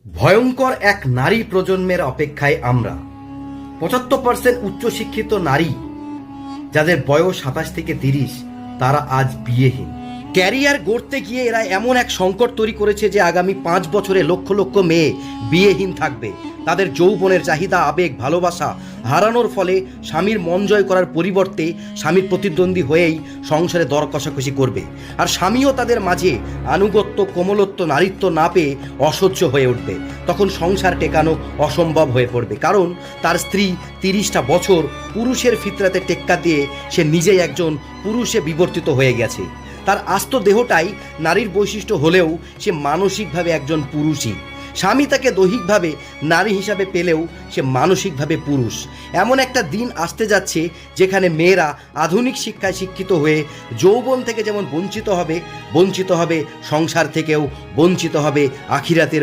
ভয়ঙ্কর এক নারী প্রজন্মের অপেক্ষায় আমরা। ৭৫% উচ্চশিক্ষিত নারী যাদের বয়স ২৭ থেকে ৩০, তারা আজ বিয়েহীন। ক্যারিয়ার গড়তে গিয়ে এরা এমন এক সংকট তৈরি করেছে যে আগামী ৫ বছরে লক্ষ লক্ষ মেয়ে বিয়েহীন থাকবে। তাদের যৌবনের চাহিদা, আবেগ, ভালোবাসা হারানোর ফলে স্বামীর মন জয় করার পরিবর্তে স্বামীর প্রতিদ্বন্দ্বী হয়েই সংসারে দর কষাকষি করবে। আর স্বামীও তাদের মাঝে আনুগত্য, কোমলত্ব, নারীত্ব না পেয়ে অসহ্য হয়ে উঠবে। তখন সংসার টেকানো অসম্ভব হয়ে পড়বে, কারণ তার স্ত্রী ৩০টা বছর পুরুষের ফিতরাতে টেক্কা দিয়ে সে নিজেই একজন পুরুষে বিবর্তিত হয়ে গেছে। তার আস্ত দেহটাই নারীর বৈশিষ্ট্য হলেও সে মানসিকভাবে একজন পুরুষই। স্বামী তাকে দৈহিকভাবে নারী হিসাবে পেলেও সে মানসিকভাবে পুরুষ। এমন একটা দিন আসতে যাচ্ছে যেখানে মেয়েরা আধুনিক শিক্ষায় শিক্ষিত হয়ে যৌবন থেকে যেমন বঞ্চিত হবে, সংসার থেকেও বঞ্চিত হবে আখিরাতের